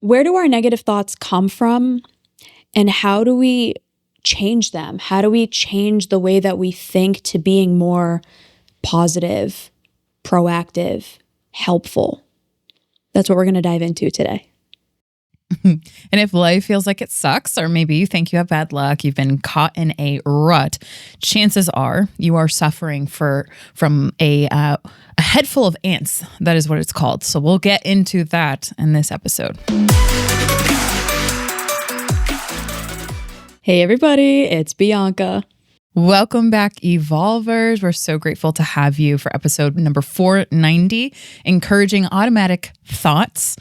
Where do our negative thoughts come from? And how do we change them? How do we change the way that we think to being more positive, proactive, helpful? That's what we're going to dive into today. And if life feels like it sucks, or maybe you think you have bad luck, you've been caught in a rut, chances are you are suffering from a head full of ants. That is what it's called. So we'll get into that in this episode. Hey everybody, it's Bianca. Welcome back, Evolvers. We're so grateful to have you for episode number 490, encouraging automatic thoughts,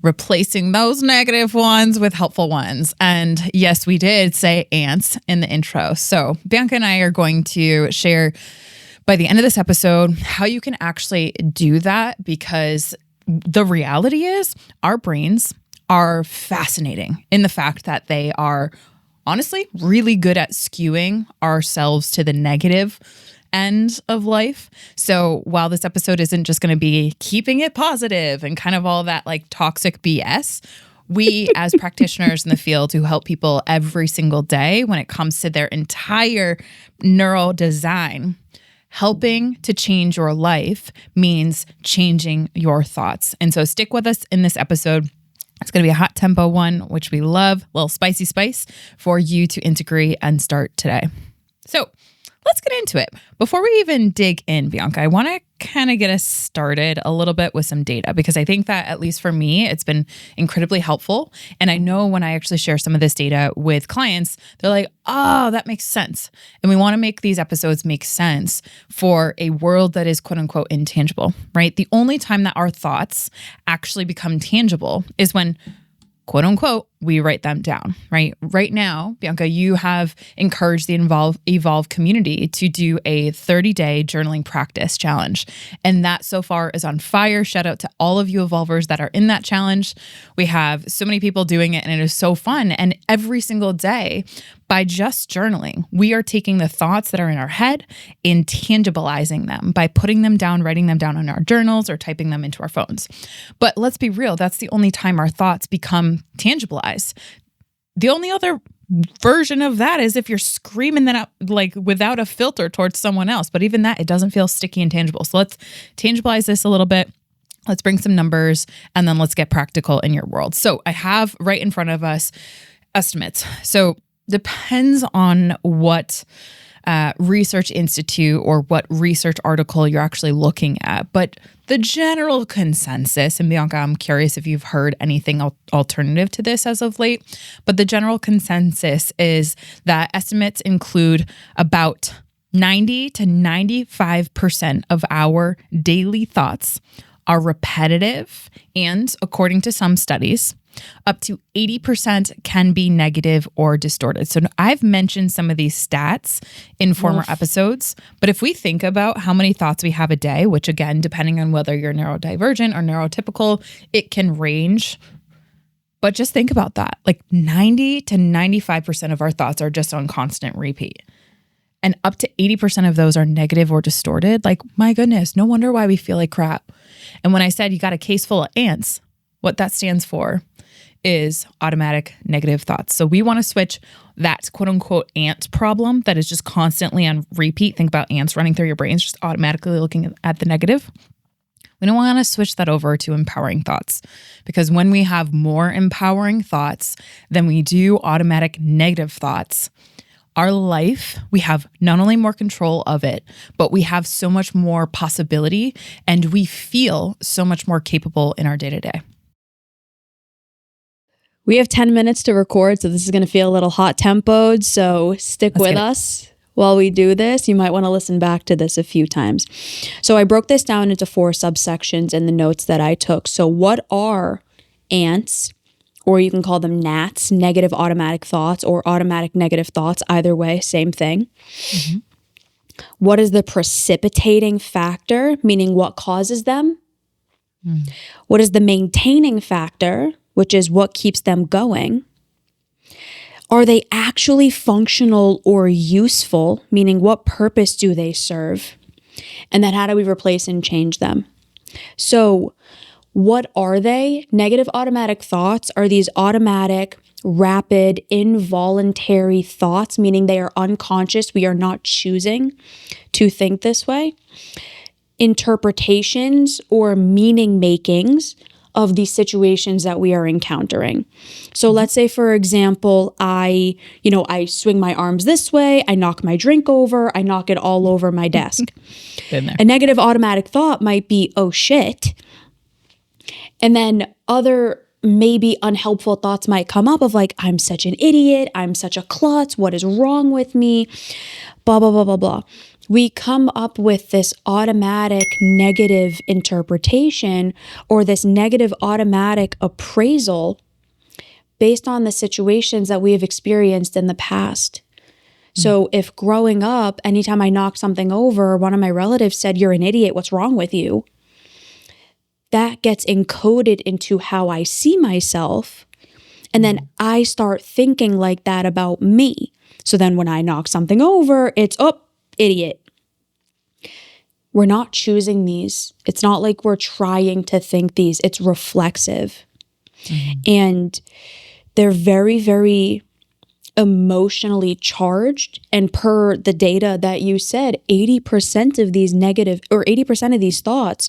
replacing those negative ones with helpful ones. And yes, we did say ants in the intro. So Bianca and I are going to share by the end of this episode how you can actually do that, because the reality is our brains are fascinating in the fact that they are honestly really good at skewing ourselves to the negative end of life. So while this episode isn't just going to be keeping it positive and kind of all that like toxic BS, we as practitioners in the field who help people every single day when it comes to their entire neural design, helping to change your life means changing your thoughts. And so stick with us in this episode. It's going to be a hot tempo one, which we love, a little spicy spice for you to integrate and start today. So let's get into it. Before we even dig in, Bianca, I want to kind of get us started a little bit with some data, because I think that, at least for me, it's been incredibly helpful. And I know when I actually share some of this data with clients, they're like, oh, that makes sense. And we want to make these episodes make sense for a world that is quote unquote intangible, right? The only time that our thoughts actually become tangible is when quote unquote, we write them down, right? Right now, Bianca, you have encouraged the Evolve community to do a 30-day journaling practice challenge. And that so far is on fire. Shout out to all of you Evolvers that are in that challenge. We have so many people doing it and it is so fun. And every single day, by just journaling, we are taking the thoughts that are in our head and tangibilizing them by putting them down, writing them down in our journals or typing them into our phones. But let's be real, that's the only time our thoughts become tangibilized. The only other version of that is if you're screaming that out like without a filter towards someone else. But even that, it doesn't feel sticky and tangible. So let's tangibilize this a little bit. Let's bring some numbers and then let's get practical in your world. So I have right in front of us estimates. So depends on what research institute or what research article you're actually looking at. But the general consensus, and Bianca, I'm curious if you've heard anything alternative to this as of late, but the general consensus is that estimates include about 90 to 95% of our daily thoughts are repetitive, and according to some studies, up to 80% can be negative or distorted. So I've mentioned some of these stats in former episodes, but if we think about how many thoughts we have a day, which again, depending on whether you're neurodivergent or neurotypical, it can range. But just think about that. Like 90 to 95% of our thoughts are just on constant repeat. And up to 80% of those are negative or distorted. Like, my goodness, no wonder why we feel like crap. And when I said you got a case full of ants, what that stands for is automatic negative thoughts. So we want to switch that quote unquote ant problem that is just constantly on repeat. Think about ants running through your brains, just automatically looking at the negative. We don't want to switch that over to empowering thoughts, because when we have more empowering thoughts than we do automatic negative thoughts, our life, we have not only more control of it, but we have so much more possibility and we feel so much more capable in our day-to-day. We have 10 minutes to record, so this is going to feel a little hot tempoed, so stick with us while we do this. You might want to listen back to this a few times. So I broke this down into 4 subsections in the notes that I took. So what are ants, or you can call them gnats, negative automatic thoughts, or automatic negative thoughts? Either way, same thing. Mm-hmm. What is the precipitating factor, meaning what causes them? What is the maintaining factor, which is what keeps them going? Are they actually functional or useful, meaning what purpose do they serve? And then how do we replace and change them? So What are they? Negative automatic thoughts are these automatic, rapid, involuntary thoughts, meaning they are unconscious. We are not choosing to think this way. Interpretations or meaning makings of these situations that we are encountering. So let's say, for example, I swing my arms this way, I knock my drink over, I knock it all over my desk. Been there. A negative automatic thought might be, oh shit. And then other maybe unhelpful thoughts might come up of like, I'm such an idiot, I'm such a klutz, what is wrong with me, blah, blah, blah, blah, blah. We come up with this automatic negative interpretation or this negative automatic appraisal based on the situations that we have experienced in the past. So if growing up, anytime I knocked something over, one of my relatives said, you're an idiot, what's wrong with you? That gets encoded into how I see myself. And then I start thinking like that about me. So then when I knock something over, it's, oh, idiot. We're not choosing these. It's not like we're trying to think these. It's reflexive. And they're very, very emotionally charged. And per the data that you said, 80% of these negative or 80% of these thoughts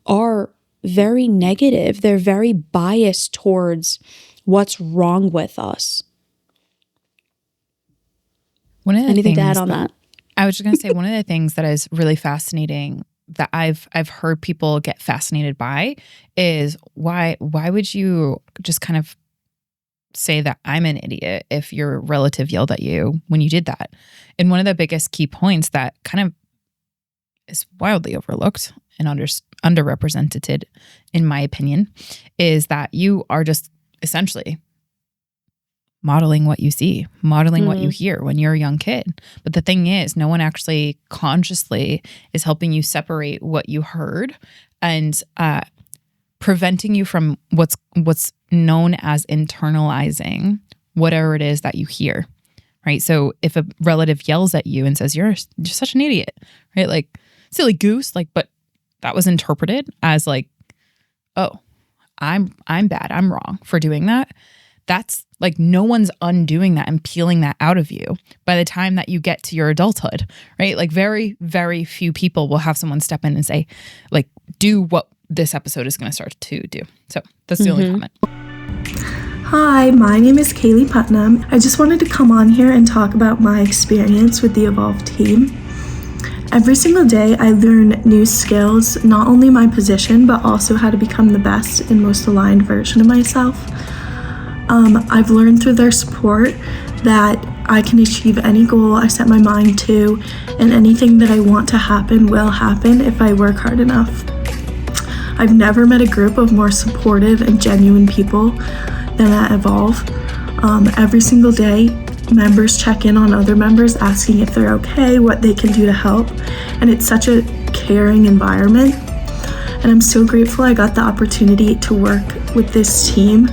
are very negative. They're very biased towards what's wrong with us. Anything to add on that? I was just going to say, one of the things that is really fascinating that I've heard people get fascinated by is why would you just kind of say that I'm an idiot if your relative yelled at you when you did that? And one of the biggest key points that kind of is wildly overlooked and underrepresented, in my opinion, is that you are just essentially modeling what you see, modeling what you hear when you're a young kid. But the thing is, no one actually consciously is helping you separate what you heard and preventing you from what's known as internalizing whatever it is that you hear, right? So if a relative yells at you and says, you're such an idiot, right? Like, silly goose, like, but that was interpreted as like, oh, I'm bad, I'm wrong for doing that. That's like, no one's undoing that and peeling that out of you by the time that you get to your adulthood, right? Like very, very few people will have someone step in and say, like, do what this episode is going to start to do. So that's the only comment. Hi, my name is Kayleigh Putnam. I just wanted to come on here and talk about my experience with the Evolve team. Every single day, I learn new skills, not only my position, but also how to become the best and most aligned version of myself. I've learned through their support that I can achieve any goal I set my mind to, and anything that I want to happen will happen if I work hard enough. I've never met a group of more supportive and genuine people than at Evolve. Every single day, members check in on other members, asking if they're okay, what they can do to help, and it's such a caring environment. And I'm so grateful I got the opportunity to work with this team,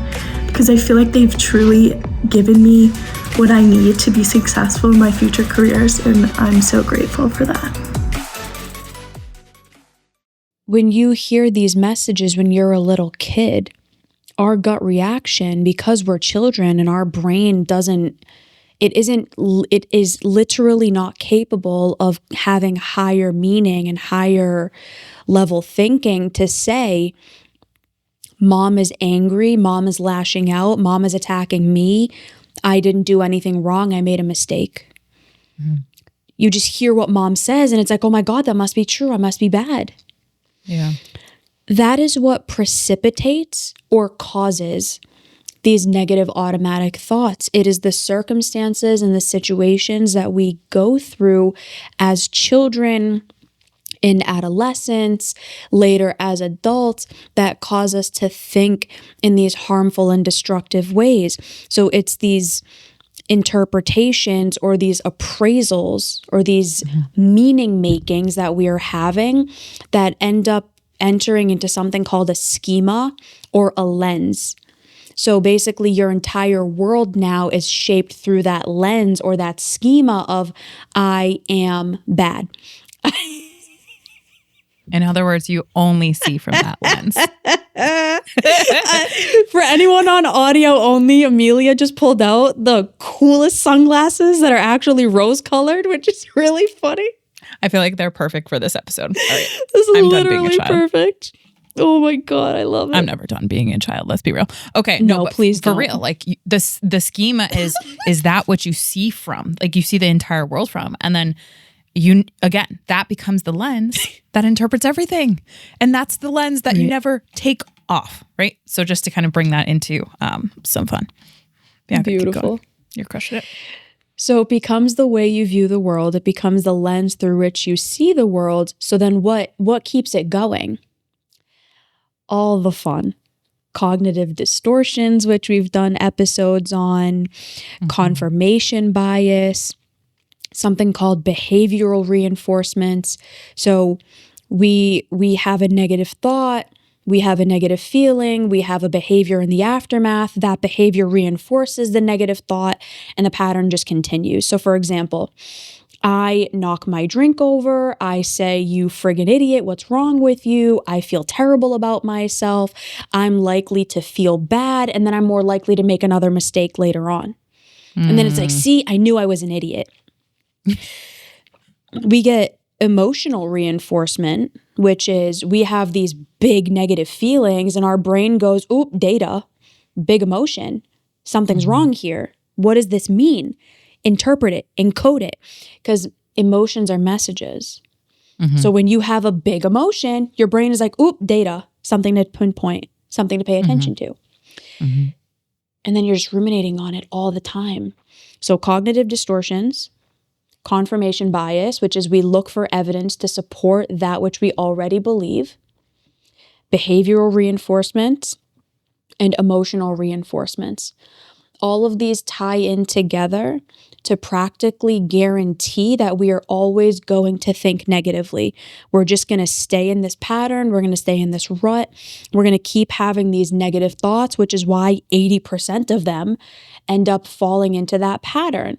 because I feel like they've truly given me what I need to be successful in my future careers, and I'm so grateful for that. When you hear these messages when you're a little kid, our gut reaction, because we're children and our brain it is literally not capable of having higher meaning and higher level thinking to say, mom is angry, mom is lashing out, mom is attacking me, I didn't do anything wrong, I made a mistake. You just hear what mom says and it's like, oh my God, that must be true, I must be bad. Yeah. That is what precipitates or causes these negative automatic thoughts. It is the circumstances and the situations that we go through as children, in adolescence, later as adults, that cause us to think in these harmful and destructive ways. So it's these interpretations or these appraisals or these meaning makings that we are having that end up entering into something called a schema or a lens. So basically your entire world now is shaped through that lens or that schema of I am bad. In other words, you only see from that lens. For anyone on audio only, Amelia just pulled out the coolest sunglasses that are actually rose colored, which is really funny. I feel like they're perfect for this episode. All right. This is I'm done being a literally child. perfect. Oh my God, I love it. I'm never done being a child. Let's be real. Okay. No, but please for don't. real. Like the schema is that what you see from? Like you see the entire world from, and then again, that becomes the lens that interprets everything. And that's the lens that you never take off, right? So just to kind of bring that into some fun. Yeah, beautiful. You're crushing it. So it becomes the way you view the world. It becomes the lens through which you see the world. So then what keeps it going? All the fun. Cognitive distortions, which we've done episodes on, confirmation bias, something called behavioral reinforcements. So we have a negative thought, we have a negative feeling, we have a behavior in the aftermath. That behavior reinforces the negative thought, and the pattern just continues. So for example, I knock my drink over, I say, you friggin' idiot, what's wrong with you? I feel terrible about myself. I'm likely to feel bad, and then I'm more likely to make another mistake later on. And then it's like, see, I knew I was an idiot. We get emotional reinforcement, which is we have these big negative feelings and our brain goes, oop, data, big emotion. Something's wrong here. What does this mean? Interpret it, encode it, because emotions are messages. So when you have a big emotion, your brain is like, oop, data, something to pinpoint, something to pay attention to. And then you're just ruminating on it all the time. So cognitive distortions, confirmation bias, which is we look for evidence to support that which we already believe, behavioral reinforcements, and emotional reinforcements. All of these tie in together to practically guarantee that we are always going to think negatively. We're just going to stay in this pattern. We're going to stay in this rut. We're going to keep having these negative thoughts, which is why 80% of them end up falling into that pattern.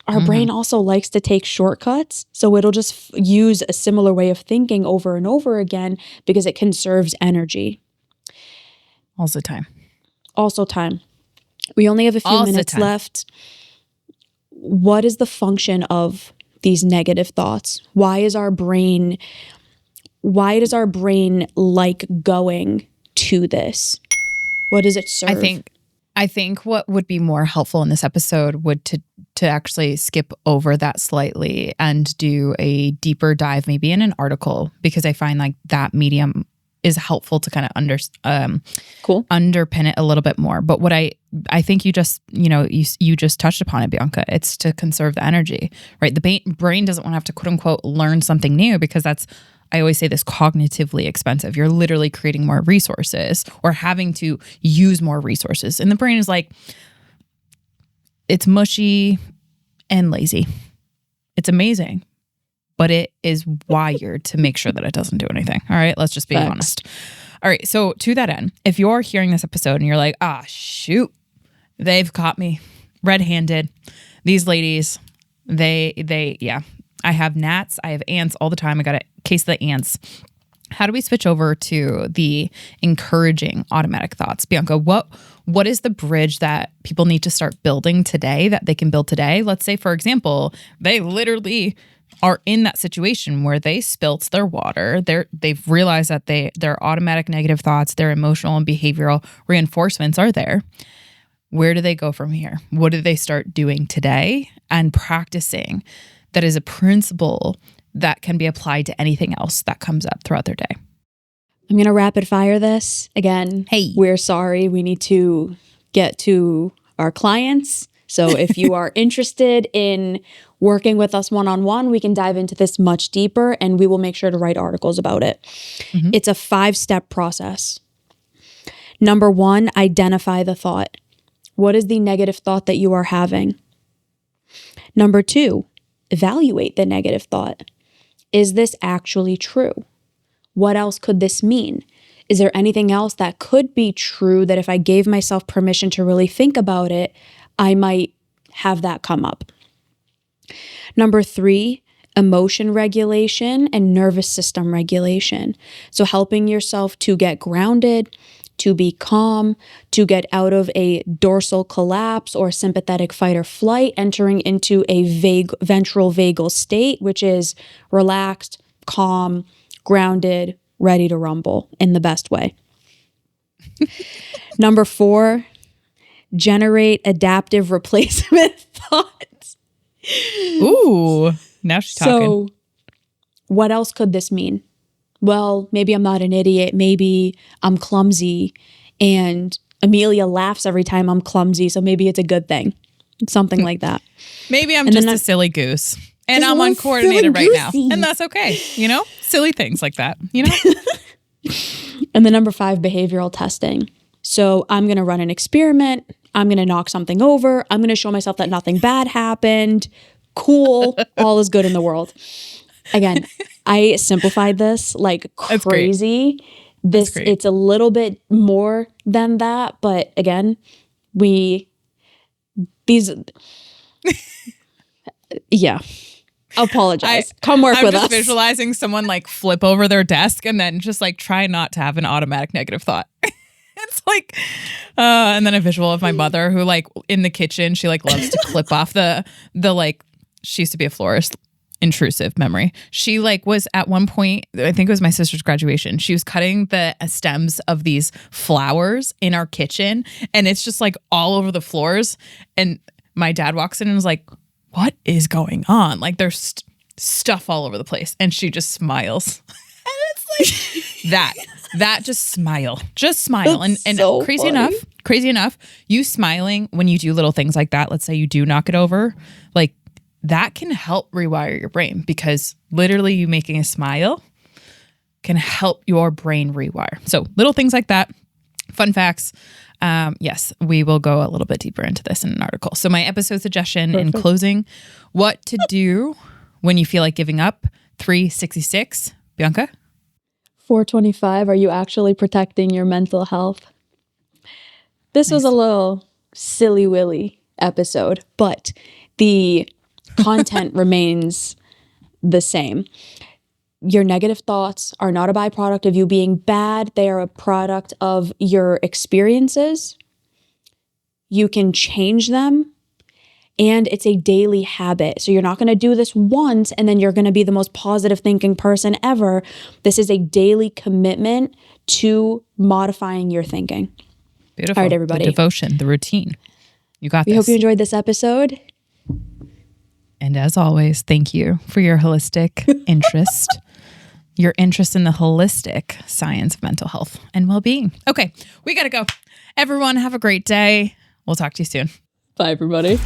Our brain also likes to take shortcuts, so it'll just use a similar way of thinking over and over again because it conserves energy. Also time. We only have a few minutes left. What is the function of these negative thoughts? Why does our brain like going to this? What does it serve? I think what would be more helpful in this episode would to actually skip over that slightly and do a deeper dive, maybe in an article, because I find like that medium is helpful to kind of underpin it a little bit more. But what I think you just touched upon it, Bianca. It's to conserve the energy, right? The brain doesn't want to have to quote unquote learn something new, because that's, I always say this, cognitively expensive. You're literally creating more resources or having to use more resources. And the brain is like, it's mushy and lazy. It's amazing, but it is wired to make sure that it doesn't do anything. All right, let's just be honest. All right, so to that end, if you're hearing this episode and you're like, shoot, they've caught me red-handed. These ladies, yeah. I have gnats, I have ants all the time. I got a case of the ants. How do we switch over to the encouraging automatic thoughts? Bianca, what is the bridge that people need to start building today, that they can build today? Let's say, for example, they literally are in that situation where they spilt their water. They've realized that their automatic negative thoughts, their emotional and behavioral reinforcements are there. Where do they go from here? What do they start doing today and practicing that is a principle that can be applied to anything else that comes up throughout their day? I'm going to rapid fire this. Again, Hey. We're sorry. We need to get to our clients. So if you are interested in working with us one-on-one, we can dive into this much deeper, and we will make sure to write articles about it. It's a 5-step process. Number 1, identify the thought. What is the negative thought that you are having? Number 2, evaluate the negative thought. Is this actually true? What else could this mean? Is there anything else that could be true that if I gave myself permission to really think about it, I might have that come up? Number 3, emotion regulation and nervous system regulation. So helping yourself to get grounded, to be calm, to get out of a dorsal collapse or sympathetic fight or flight, entering into a ventral vagal state, which is relaxed, calm, grounded, ready to rumble in the best way. Number 4, generate adaptive replacement thoughts. Ooh, now she's talking. So what else could this mean? Well, maybe I'm not an idiot. Maybe I'm clumsy. And Amelia laughs every time I'm clumsy. So maybe it's a good thing. Something like that. Maybe I'm just a silly goose. And Just a I'm little uncoordinated right now. silly goosey. And that's okay. You know? Silly things like that. You know? And then number 5, behavioral testing. So I'm going to run an experiment. I'm going to knock something over. I'm going to show myself that nothing bad happened. Cool. All is good in the world. Again, I simplified this like crazy. It's a little bit more than that. But again, apologize. Come work with us. I'm just visualizing someone like flip over their desk and then just like try not to have an automatic negative thought. It's like, and then a visual of my mother who like in the kitchen, she like loves to clip off the like, she used to be a florist. Intrusive memory. She like was at one point, I think it was my sister's graduation. She was cutting the stems of these flowers in our kitchen and it's just like all over the floors. And my dad walks in and was like, what is going on? Like there's stuff all over the place. And she just smiles. And it's like that just smile. And so crazy funny. enough, you smiling when you do little things like that, let's say you do knock it over, like that can help rewire your brain because literally you making a smile can help your brain rewire. So little things like that. Fun facts. Yes, we will go a little bit deeper into this in an article. So my episode suggestion in closing, what to do when you feel like giving up. 366. Bianca? 425. Are you actually protecting your mental health? This was a little silly willy episode, but the content remains the same. Your negative thoughts are not a byproduct of you being bad. They are a product of your experiences. You can change them. And it's a daily habit. So you're not going to do this once and then you're going to be the most positive thinking person ever. This is a daily commitment to modifying your thinking. Beautiful. All right, everybody. The devotion, the routine. You got this. We hope you enjoyed this episode. And as always, thank you for your holistic interest, your interest in the holistic science of mental health and well-being. Okay, we got to go. Everyone have a great day. We'll talk to you soon. Bye, everybody.